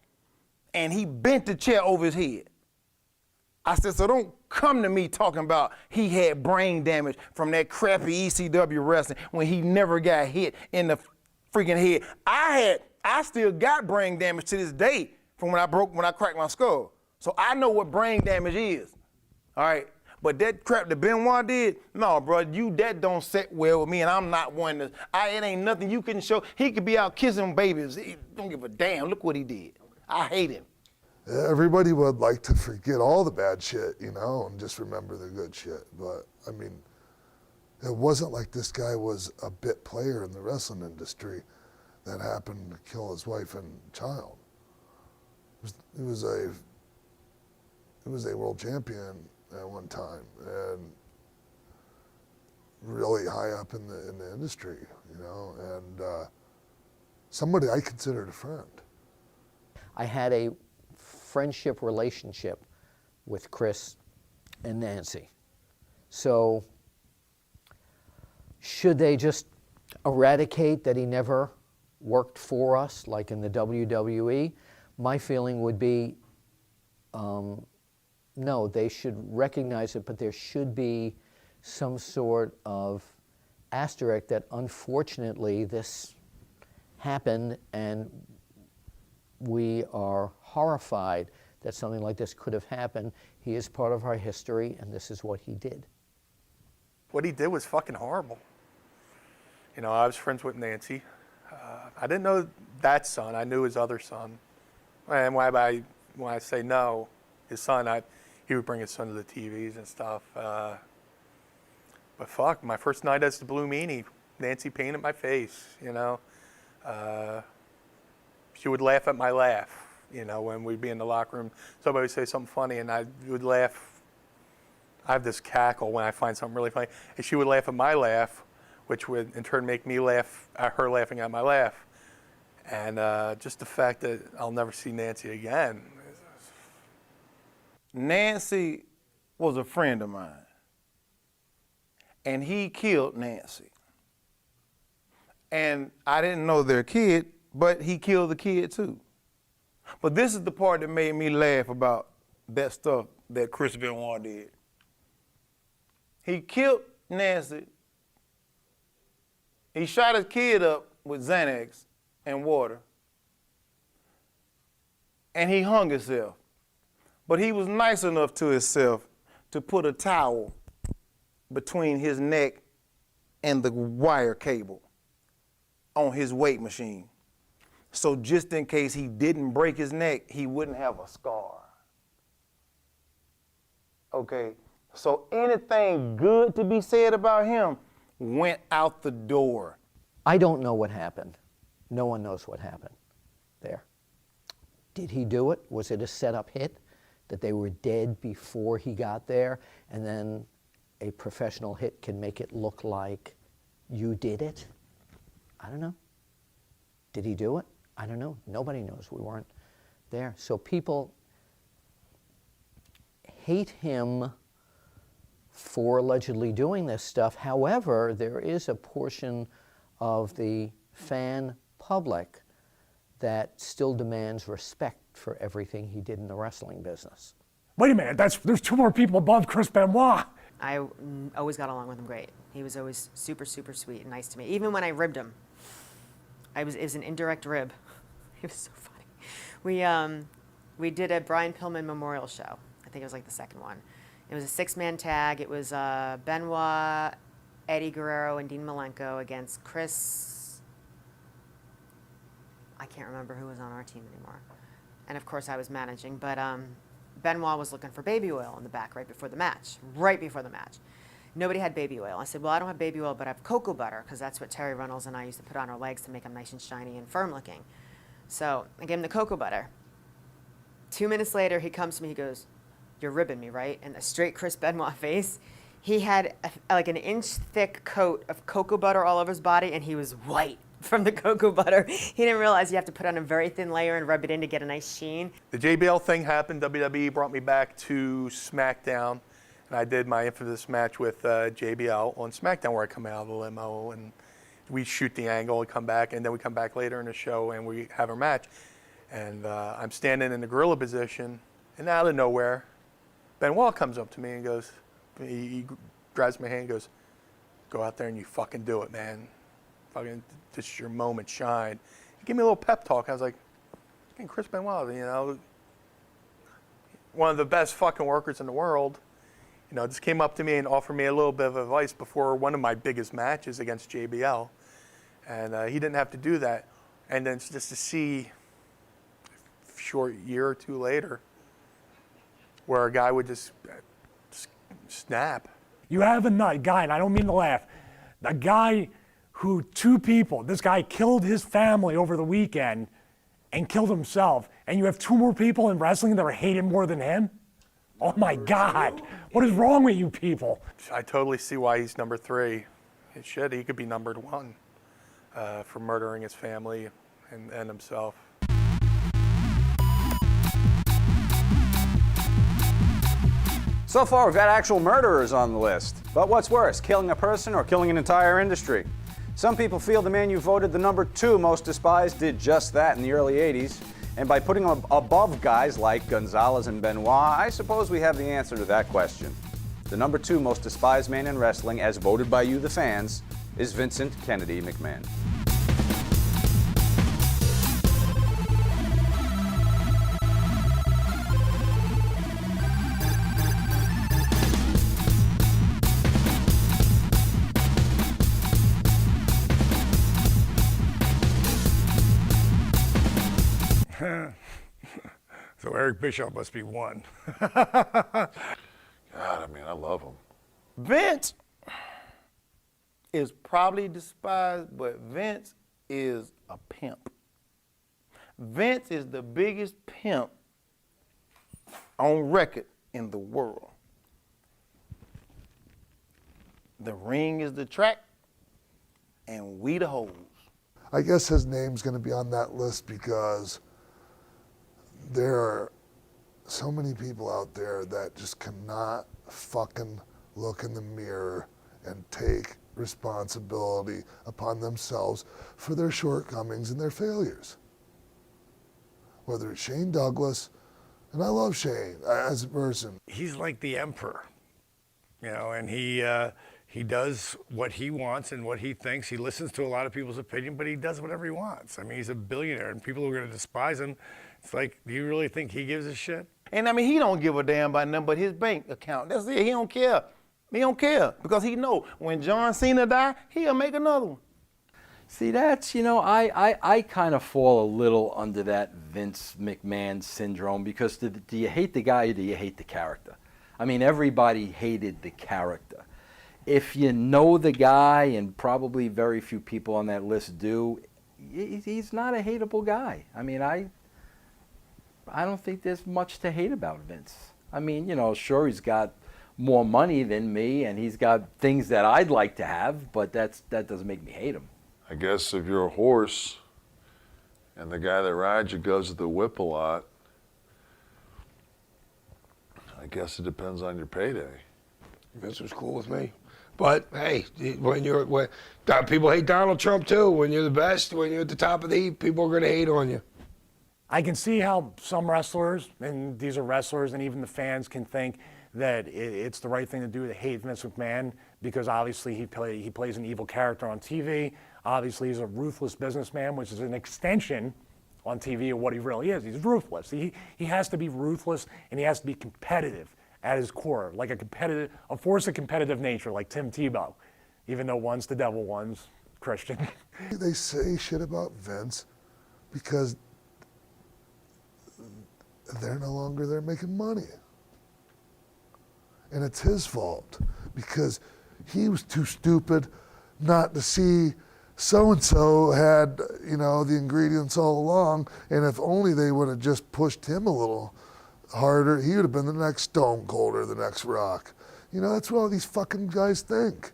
And he bent the chair over his head. I said, so don't come to me talking about he had brain damage from that crappy ECW wrestling when he never got hit in the freaking head. I still got brain damage to this day from when I cracked my skull. So I know what brain damage is, all right? But that crap that Benoit did, no, bro, that don't sit well with me, and I'm not one to, it ain't nothing you can show. He could be out kissing babies. He don't give a damn. Look what he did. I hate him. Everybody would like to forget all the bad shit, you know, and just remember the good shit. But, I mean, it wasn't like this guy was a bit player in the wrestling industry that happened to kill his wife and child. He was a world champion at one time and really high up in the industry, you know, and somebody I considered a friend. I had a friendship relationship with Chris and Nancy. So should they just eradicate that he never worked for us, like in the WWE? My feeling would be, no, they should recognize it, but there should be some sort of asterisk that unfortunately this happened, and we are horrified that something like this could have happened. He is part of our history, and this is what he did. What he did was fucking horrible. You know, I was friends with Nancy. I didn't know that son. I knew his other son. And when I say no, his son, he would bring his son to the TVs and stuff. But fuck, my first night as the Blue Meanie, Nancy painted my face, you know. She would laugh at my laugh, you know, when we'd be in the locker room. Somebody would say something funny, and I would laugh. I have this cackle when I find something really funny. And she would laugh at my laugh, which would in turn make me laugh at her laughing at my laugh. And just the fact that I'll never see Nancy again. Nancy was a friend of mine, and he killed Nancy. And I didn't know their kid, but he killed the kid too. But this is the part that made me laugh about that stuff that Chris Benoit did. He killed Nancy. He shot his kid up with Xanax and water, and he hung himself. But he was nice enough to himself to put a towel between his neck and the wire cable on his weight machine. So just in case he didn't break his neck, he wouldn't have a scar. Okay, so anything good to be said about him went out the door. I don't know what happened. No one knows what happened there. Did he do it? Was it a setup hit that they were dead before he got there, and then a professional hit can make it look like you did it? I don't know. Did he do it? I don't know. Nobody knows. We weren't there. So people hate him for allegedly doing this stuff. However, there is a portion of the fan public that still demands respect for everything he did in the wrestling business. Wait a minute, there's two more people above Chris Benoit. I always got along with him great. He was always super, super sweet and nice to me. Even when I ribbed him, it was an indirect rib. It was so funny. We did a Brian Pillman memorial show. I think it was like the second one. It was a 6-man tag. It was Benoit, Eddie Guerrero, and Dean Malenko against Chris. I can't remember who was on our team anymore. And of course I was managing, but Benoit was looking for baby oil in the back right before the match. Nobody had baby oil. I said, well, I don't have baby oil, but I have cocoa butter, because that's what Terry Reynolds and I used to put on our legs to make them nice and shiny and firm looking. So I gave him the cocoa butter. 2 minutes later, he comes to me, he goes, you're ribbing me, right? And a straight Chris Benoit face. He had like an inch thick coat of cocoa butter all over his body, and he was white from the cocoa butter. He didn't realize you have to put on a very thin layer and rub it in to get a nice sheen. The JBL thing happened. WWE brought me back to SmackDown, and I did my infamous match with JBL on SmackDown, where I come out of the limo and we shoot the angle and come back, and then we come back later in the show and we have our match. And I'm standing in the gorilla position, and out of nowhere, Benoit comes up to me and goes, he grabs my hand and goes, "Go out there and you fucking do it, man. Fucking, this is your moment, shine." He gave me a little pep talk. I was like, fucking Chris Benoit, you know, one of the best fucking workers in the world, you know, just came up to me and offered me a little bit of advice before one of my biggest matches against JBL. And he didn't have to do that. And then just to see a short year or two later where a guy would just snap. You have a guy, and I don't mean to laugh, a guy who this guy killed his family over the weekend and killed himself, and you have two more people in wrestling that are hated more than him? Oh my God, what is wrong with you people? I totally see why he's number 3. He could be numbered 1 for murdering his family and himself. So far, we've got actual murderers on the list. But what's worse, killing a person or killing an entire industry? Some people feel the man you voted the number 2 most despised did just that in the early 80s. And by putting him above guys like Gonzalez and Benoit, I suppose we have the answer to that question. The number 2 most despised man in wrestling, as voted by you, the fans, is Vincent Kennedy McMahon. So Eric Bischoff must be 1. God, I mean, I love him. Vince is probably despised, but Vince is a pimp. Vince is the biggest pimp on record in the world. The ring is the track, and we the hoes. I guess his name's going to be on that list because there are so many people out there that just cannot fucking look in the mirror and take responsibility upon themselves for their shortcomings and their failures. Whether it's Shane Douglas, and I love Shane as a person. He's like the emperor, you know, and he does what he wants and what he thinks. He listens to a lot of people's opinion, but he does whatever he wants. I mean, he's a billionaire, and people are going to despise him. It's like, do you really think he gives a shit? And I mean, he don't give a damn about nothing but his bank account. That's it. He don't care. He don't care because he know when John Cena die, he'll make another one. See, that's, you know, I kind of fall a little under that Vince McMahon syndrome because do you hate the guy or do you hate the character? I mean, everybody hated the character. If you know the guy, and probably very few people on that list do, he's not a hateable guy. I mean, I don't think there's much to hate about Vince. I mean, you know, sure, he's got more money than me, and he's got things that I'd like to have, but that doesn't make me hate him. I guess if you're a horse and the guy that rides you goes to the whip a lot, I guess it depends on your payday. Vince was cool with me. But hey, when people hate Donald Trump too. When you're the best, when you're at the top of the heap, people are going to hate on you. I can see how some wrestlers, and these are wrestlers, and even the fans can think that it's the right thing to do to hate Vince McMahon because obviously he plays an evil character on TV. Obviously, he's a ruthless businessman, which is an extension on TV of what he really is. He's ruthless. He has to be ruthless, and he has to be competitive at his core, like a force of competitive nature, like Tim Tebow, even though one's the devil, one's Christian. They say shit about Vince because they're no longer there making money. And it's his fault because he was too stupid not to see so-and-so had, you know, the ingredients all along, and if only they would have just pushed him a little harder, he would have been the next Stone Cold or the next Rock. You know, that's what all these fucking guys think.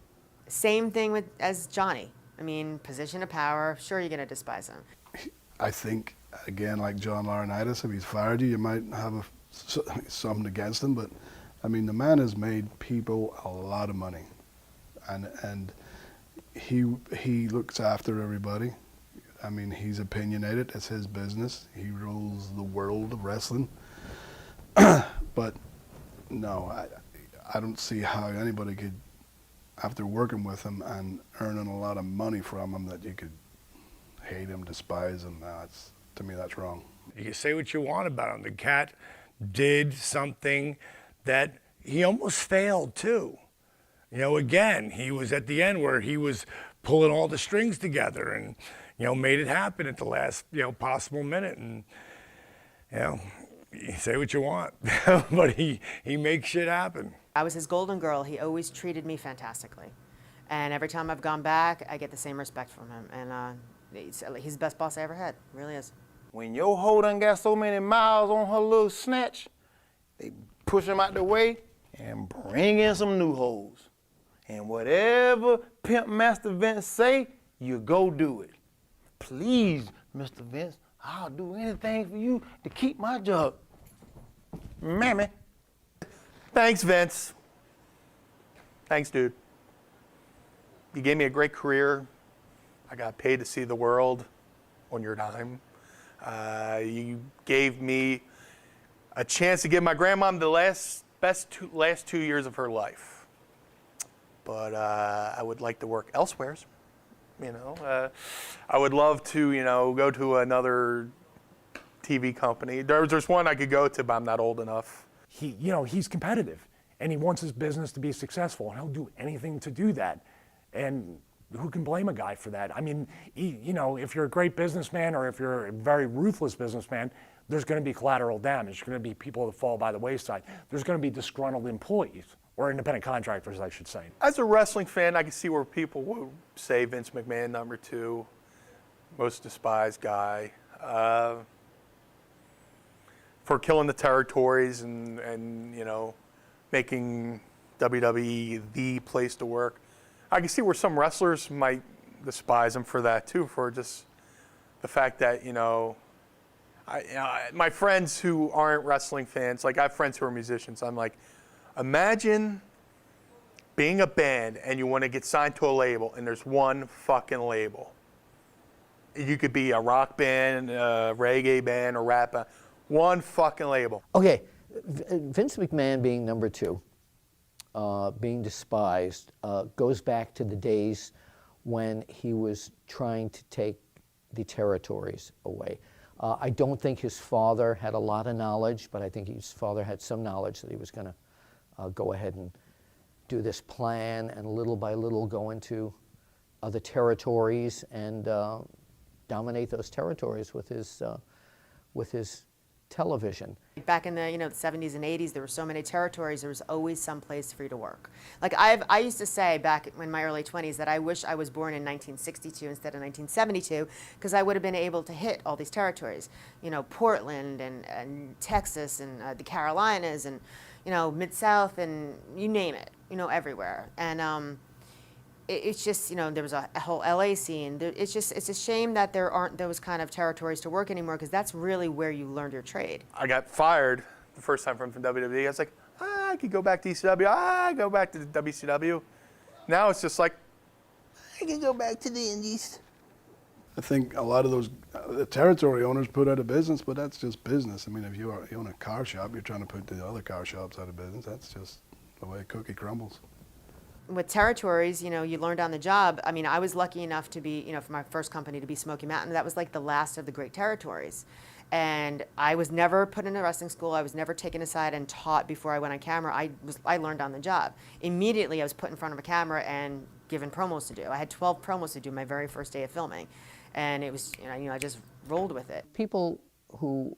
Same thing as Johnny. I mean, position of power, sure you're going to despise him. I think, again, like John Laurinaitis, if he's fired you, you might have something against him, but I mean, the man has made people a lot of money, and he looks after everybody. I mean, he's opinionated. It's his business. He rules the world of wrestling. But no, I don't see how anybody could, after working with him and earning a lot of money from him, that you could hate him, despise him. To me, that's wrong. You can say what you want about him. The cat did something that he almost failed too. You know, again, he was at the end where he was pulling all the strings together and, you know, made it happen at the last, you know, possible minute. And, you know, you say what you want, but he makes shit happen. I was his golden girl. He always treated me fantastically. And every time I've gone back, I get the same respect from him. And he's the best boss I ever had, really is. When your hoe done got so many miles on her little snatch, they push him out the way and bring in some new hoes. And whatever Pimp Master Vince say, you go do it. Please, Mr. Vince, I'll do anything for you to keep my job. Mammy. Thanks, Vince. Thanks, dude. You gave me a great career. I got paid to see the world on your dime. You gave me a chance to give my grandmom the last 2 years of her life. But I would like to work elsewhere. You know, I would love to, you know, go to another TV company. There's one I could go to, but I'm not old enough. He's competitive, and he wants his business to be successful, and he'll do anything to do that. And who can blame a guy for that? I mean, if you're a great businessman or if you're a very ruthless businessman, there's going to be collateral damage. There's going to be people that fall by the wayside. There's going to be disgruntled employees, or independent contractors, I should say. As a wrestling fan, I can see where people would say Vince McMahon #2, most despised guy, for killing the territories and you know, making WWE the place to work. I can see where some wrestlers might despise him for that too, for just the fact that, you know, my friends who aren't wrestling fans, like I have friends who are musicians, I'm like, imagine being a band and you want to get signed to a label and there's one fucking label. You could be a rock band, a reggae band, a rap band, one fucking label. Okay, Vince McMahon being #2, being despised, goes back to the days when he was trying to take the territories away. I don't think his father had a lot of knowledge, but I think his father had some knowledge that he was going to go ahead and do this plan and little by little go into other territories and dominate those territories with his television. Back in the the 70s and 80s, there were so many territories. There was always some place for you to work. Like I used to say back in my early 20s that I wish I was born in 1962 instead of 1972, because I would have been able to hit all these territories. You know, Portland and Texas and the Carolinas and Mid-South and you name it. Everywhere. And it's just, there was a whole LA scene. It's a shame that there aren't those kind of territories to work anymore, because that's really where you learned your trade. I got fired the first time from WWE. I was like, I could go back to ECW. I go back to the WCW. Now it's just like, I can go back to the Indies. I think a lot of those the territory owners put out of business, but that's just business. I mean, if you own a car shop, you're trying to put the other car shops out of business. That's just the way a cookie crumbles. With territories, you learned on the job. I mean, I was lucky enough to be, for my first company to be Smoky Mountain. That was like the last of the great territories. And I was never put in a wrestling school. I was never taken aside and taught before I went on camera. I learned on the job. Immediately, I was put in front of a camera and given promos to do. I had 12 promos to do my very first day of filming. And it was, I just rolled with it. People who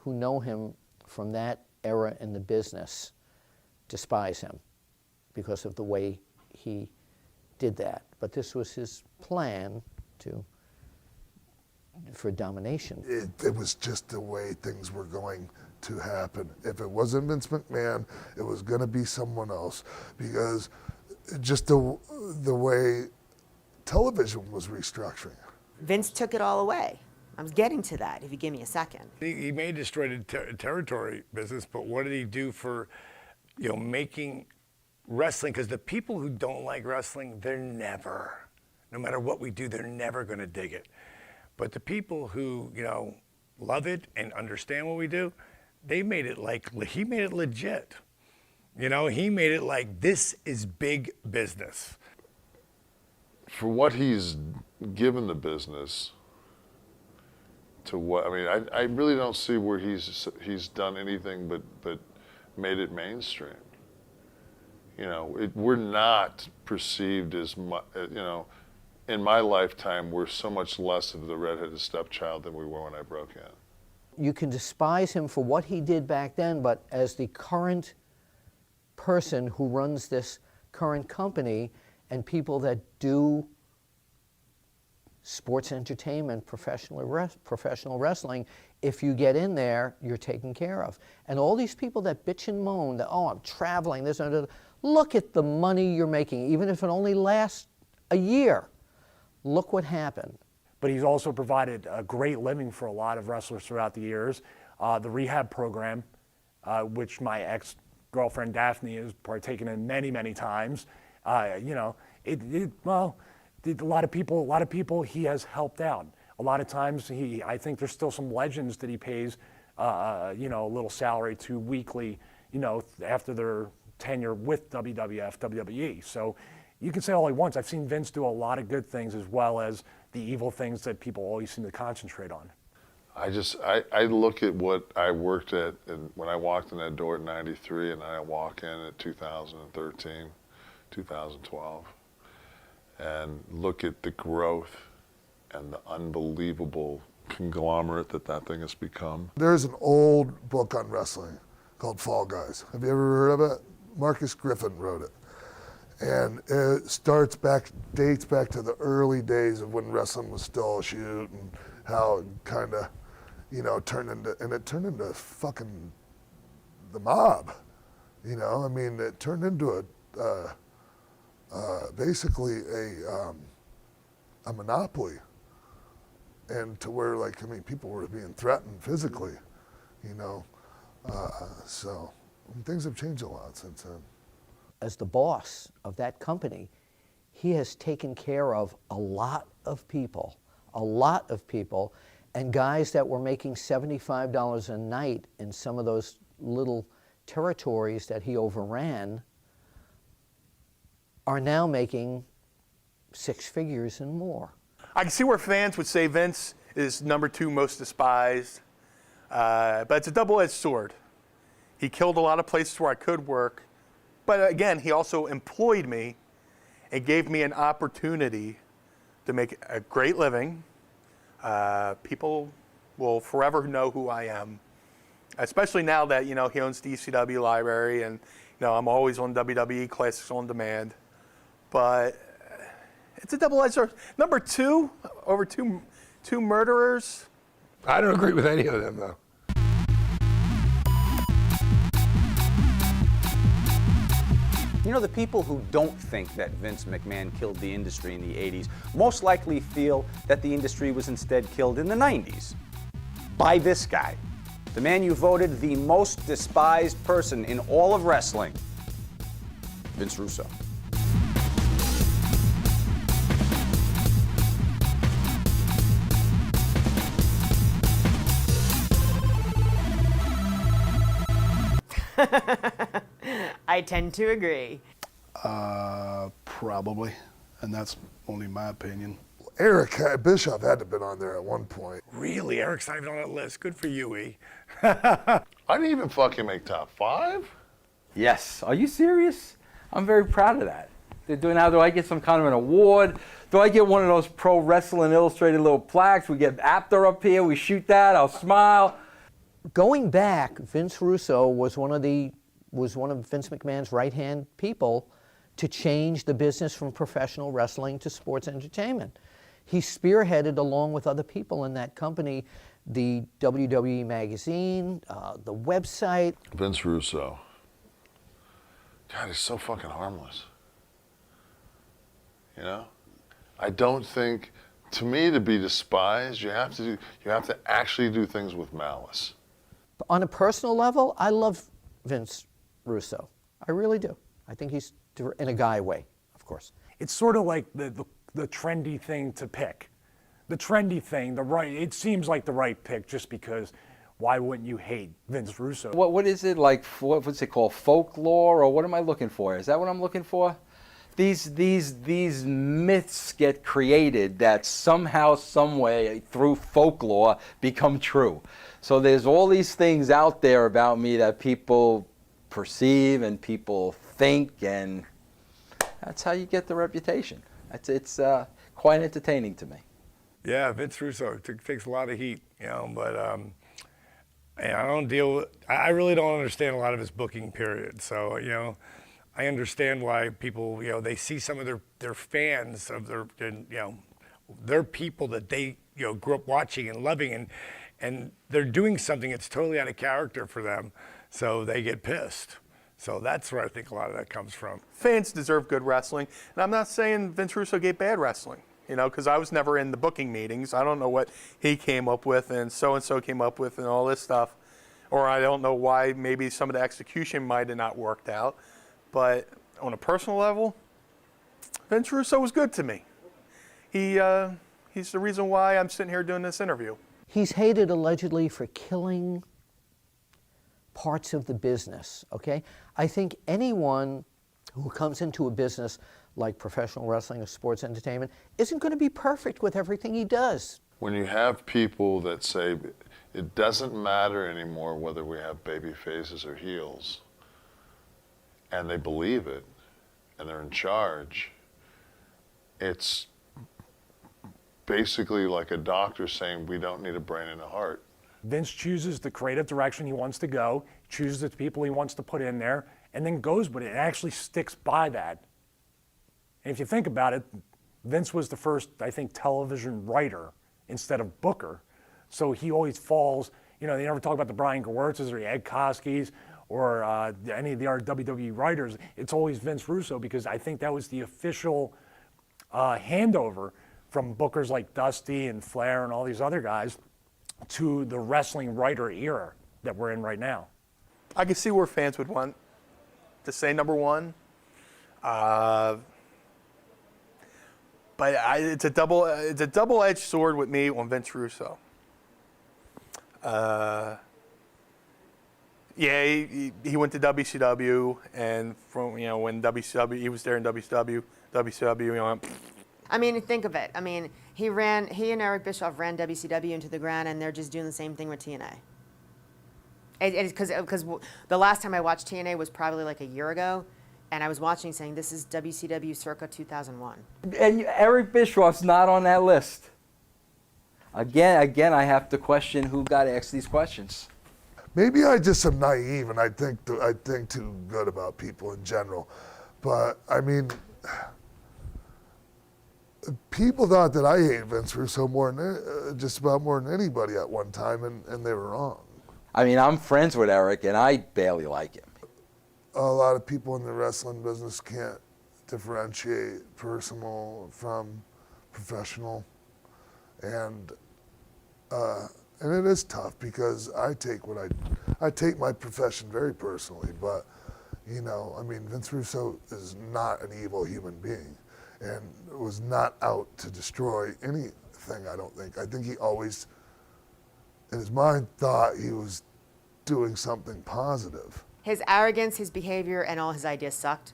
know him from that era in the business despise him because of the way he did that. But this was his plan to domination. It was just the way things were going to happen. If it wasn't Vince McMahon, it was going to be someone else, because just the way television was restructuring. Vince took it all away. I'm getting to that, if you give me a second. He may have destroyed the territory business, but what did he do for, making wrestling? Because the people who don't like wrestling, they're never, no matter what we do, they're never going to dig it. But the people who, love it and understand what we do, he made it legit. He made it like, this is big business. For what he's given the business, to what, I really don't see where he's done anything but made it mainstream. We're not perceived as much, in my lifetime, we're so much less of the redheaded stepchild than we were when I broke in. You can despise him for what he did back then, but as the current person who runs this current company and people that do sports entertainment, professional wrestling, if you get in there, you're taken care of. And all these people that bitch and moan that, oh, I'm traveling, this and that, look at the money you're making, even if it only lasts a year. Look what happened. But he's also provided a great living for a lot of wrestlers throughout the years. The rehab program, which my ex-girlfriend Daphne has partaken in many, many times. A lot of people he has helped out. A lot of times I think there's still some legends that he pays, a little salary to weekly, after their tenure with WWF, WWE. So you can say all he wants. I've seen Vince do a lot of good things as well as the evil things that people always seem to concentrate on. I look at what I worked at when I walked in that door at 93 and I walk in at 2013, 2012. And look at the growth and the unbelievable conglomerate that thing has become. There's an old book on wrestling called Fall Guys. Have you ever heard of it? Marcus Griffin wrote it. And it dates back to the early days of when wrestling was still a shoot, and how it kind of, turned into fucking the mob. It turned into basically a monopoly, and to where people were being threatened physically, so things have changed a lot since then. As the boss of that company, he has taken care of a lot of people, and guys that were making $75 a night in some of those little territories that he overran are now making 6 figures and more. I can see where fans would say Vince is #2 most despised, but it's a double-edged sword. He killed a lot of places where I could work, but again, he also employed me and gave me an opportunity to make a great living. People will forever know who I am, especially now that he owns the ECW library, and I'm always on WWE Classics on Demand. But it's a double-edged sword. #2 over two murderers. I don't agree with any of them, though. The people who don't think that Vince McMahon killed the industry in the 80s most likely feel that the industry was instead killed in the 90s by this guy, the man you voted the most despised person in all of wrestling, Vince Russo. I tend to agree. Probably, and that's only my opinion. Eric Bischoff had to have been on there at one point. Really? Eric's not even on that list. Good for you, E. I didn't even fucking make top 5. Yes. Are you serious? I'm very proud of that. They're doing now. Do I get some kind of an award? Do I get one of those Pro Wrestling Illustrated little plaques? We get Apter up here. We shoot that. I'll smile. Going back, Vince Russo was one of Vince McMahon's right-hand people to change the business from professional wrestling to sports entertainment. he spearheaded, along with other people in that company, the WWE magazine, the website. Vince Russo. God, he's so fucking harmless. You know? I don't think, to me, to be despised, you have to actually do things with malice. On a personal level, I love Vince Russo. I really do. I think he's, in a guy way, of course. It's sort of like the trendy thing to pick. The trendy thing, it seems like the right pick just because why wouldn't you hate Vince Russo? What is it like, what's it called, folklore, or what am I looking for? Is that what I'm looking for? These myths get created that somehow, some way, through folklore, become true. So there's all these things out there about me that people perceive and people think, and that's how you get the reputation. It's quite entertaining to me. Yeah, Vince Russo takes a lot of heat, you know, but I really don't understand a lot of his booking period. So, you know, I understand why people, you know, they see some of their fans of their people that they, you know, grew up watching and loving, and they're doing something that's totally out of character for them, so they get pissed. So that's where I think a lot of that comes from. Fans deserve good wrestling, and I'm not saying Vince Russo gave bad wrestling, you know, because I was never in the booking meetings. I don't know what he came up with and so came up with and all this stuff, or I don't know why maybe some of the execution might have not worked out. But on a personal level, Vince Russo was good to me. He's the reason why I'm sitting here doing this interview. He's hated allegedly for killing parts of the business, okay? I think anyone who comes into a business like professional wrestling or sports entertainment isn't going to be perfect with everything he does. When you have people that say it doesn't matter anymore whether we have baby faces or heels, and they believe it, and they're in charge, it's basically like a doctor saying we don't need a brain and a heart. Vince chooses the creative direction he wants to go, chooses the people he wants to put in there, and then goes with it and actually sticks by that. And if you think about it, Vince was the first, I think, television writer instead of booker. So he always falls, you know, they never talk about the Brian Gewirtzes or the Ed Koskis or any of the other WWE writers. It's always Vince Russo, because I think that was the official handover from bookers like Dusty and Flair and all these other guys to the wrestling writer era that we're in right now. I can see where fans would want to say number one. But it's a double-edged sword with me on Vince Russo. Yeah, he went to WCW, and from, you know, when WCW, he was there in WCW, you know. I mean, think of it. I mean, he and Eric Bischoff ran WCW into the ground, and they're just doing the same thing with TNA. Because the last time I watched TNA was probably like a year ago, and I was watching saying, this is WCW circa 2001. And Eric Bischoff's not on that list. Again, I have to question who got asked these questions. Maybe I just am naive and I think too good about people in general. But I mean, people thought that I hated Vince Russo just about more than anybody at one time, and they were wrong. I mean, I'm friends with Eric, and I barely like him. A lot of people in the wrestling business can't differentiate personal from professional, and it is tough because I take my profession very personally. But you know, I mean, Vince Russo is not an evil human being, and was not out to destroy anything. I don't think. I think he always, in his mind, thought he was doing something positive. His arrogance, his behavior, and all his ideas sucked.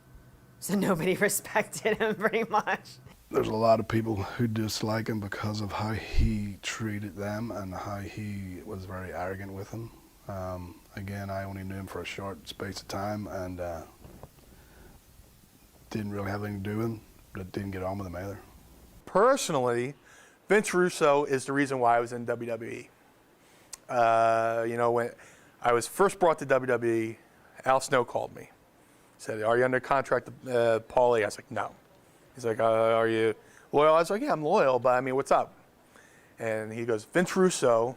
So nobody respected him pretty much. There's a lot of people who dislike him because of how he treated them and how he was very arrogant with them. Again, I only knew him for a short space of time, and didn't really have anything to do with him, but didn't get on with him either. Personally, Vince Russo is the reason why I was in WWE. You know, when I was first brought to WWE, Al Snow called me. Said, "Are you under contract to Paulie?" I was like, "No." He's like, loyal? I was like, yeah, I'm loyal, but I mean, what's up? And he goes, Vince Russo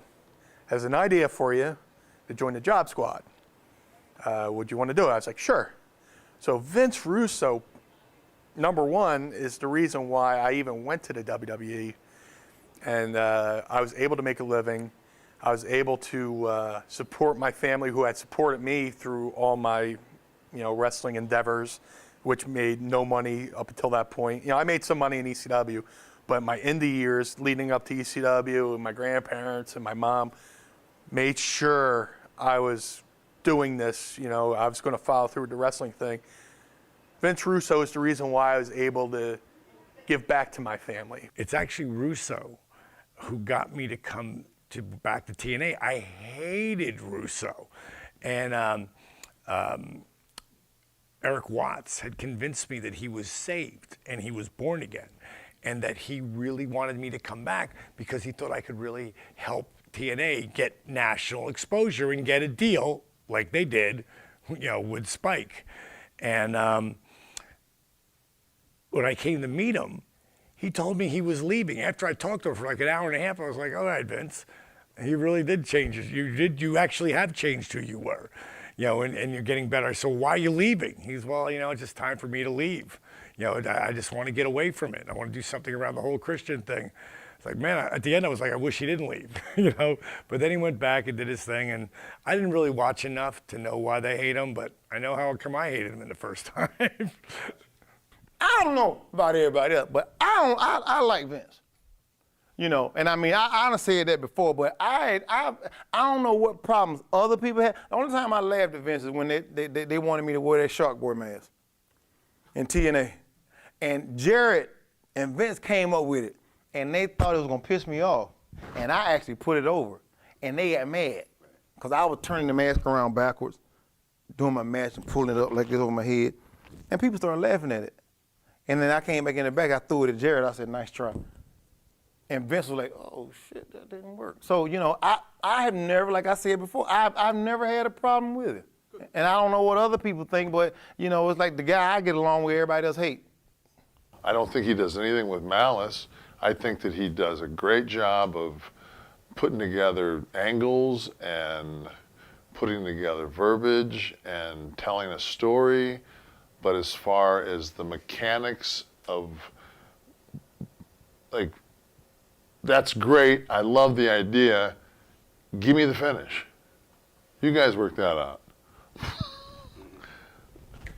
has an idea for you to join the Job Squad. Would you want to do it? I was like, sure. So Vince Russo, number one, is the reason why I even went to the WWE. And I was able to make a living. I was able to support my family who had supported me through all my, wrestling endeavors, which made no money up until that point. I made some money in ECW, but my indie years leading up to ECW and my grandparents and my mom made sure I was doing this. I was going to follow through with the wrestling thing. Vince Russo is the reason why I was able to give back to my family. It's actually Russo who got me to come back to TNA. I hated Russo. And Eric Watts had convinced me that he was saved and he was born again, and that he really wanted me to come back because he thought I could really help TNA get national exposure and get a deal like they did, with Spike. And when I came to meet him, he told me he was leaving. After I talked to him for like an hour and a half, I was like, all right, Vince, you really did change. You actually have changed who you were, and you're getting better. So why are you leaving? He's, well, it's just time for me to leave. I just want to get away from it. I want to do something around the whole Christian thing. It's like, man, at the end I was like, I wish he didn't leave, But then he went back and did his thing, and I didn't really watch enough to know why they hate him, but I know how come I hated him in the first time. I don't know about everybody else, but I like Vince. And I mean, I done said that before, but I don't know what problems other people had. The only time I laughed at Vince is when they wanted me to wear that Shark Boy mask in TNA. And Jarrett and Vince came up with it, and they thought it was gonna piss me off. And I actually put it over, and they got mad, because I was turning the mask around backwards, doing my mask and pulling it up like this over my head, and people started laughing at it. And then I came back in the back, I threw it at Jarrett, I said, nice try. And Vince was like, oh shit, that didn't work. So, I have never, like I said before, I've never had a problem with it. And I don't know what other people think, but, it's like the guy I get along with, everybody else hate. I don't think he does anything with malice. I think that he does a great job of putting together angles and putting together verbiage and telling a story. But as far as the mechanics of, that's great. I love the idea. Give me the finish. You guys work that out.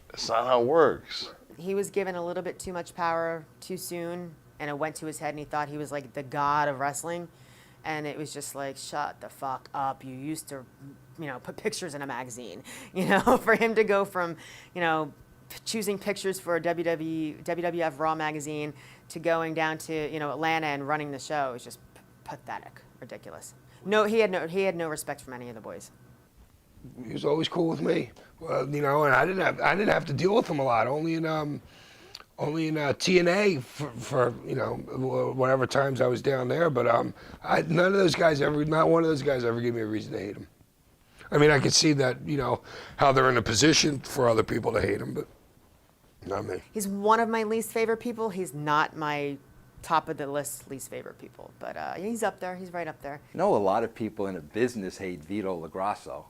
That's not how it works. He was given a little bit too much power too soon, and it went to his head, and he thought he was like the god of wrestling. And it was just like, shut the fuck up. You used to, put pictures in a magazine, for him to go from, choosing pictures for a WWF Raw magazine to going down to, Atlanta and running the show. It was just pathetic, ridiculous. No, he had no respect for any of the boys. He was always cool with me. Well, and I didn't have to deal with him a lot. Only in TNA for whatever times I was down there. But not one of those guys ever gave me a reason to hate him. I mean, I could see that, how they're in a position for other people to hate him, but not me. He's one of my least favorite people. He's not my top of the list least favorite people, but he's up there. He's right up there. A lot of people in the business hate Vito LaGrasso.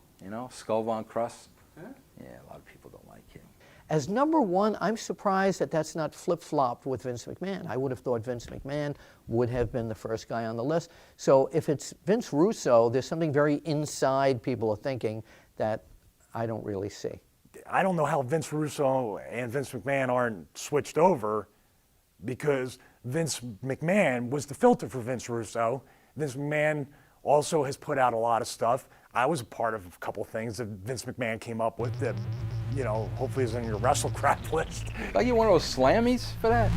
Skull Von Crust. Yeah, a lot of people don't like him. As number one, I'm surprised that that's not flip-flopped with Vince McMahon. I would have thought Vince McMahon would have been the first guy on the list. So if it's Vince Russo, there's something very inside people are thinking that I don't really see. I don't know how Vince Russo and Vince McMahon aren't switched over, because Vince McMahon was the filter for Vince Russo. Vince McMahon also has put out a lot of stuff. I was a part of a couple things that Vince McMahon came up with that, hopefully is on your WrestleCrap list. Like you one of those slammies for that?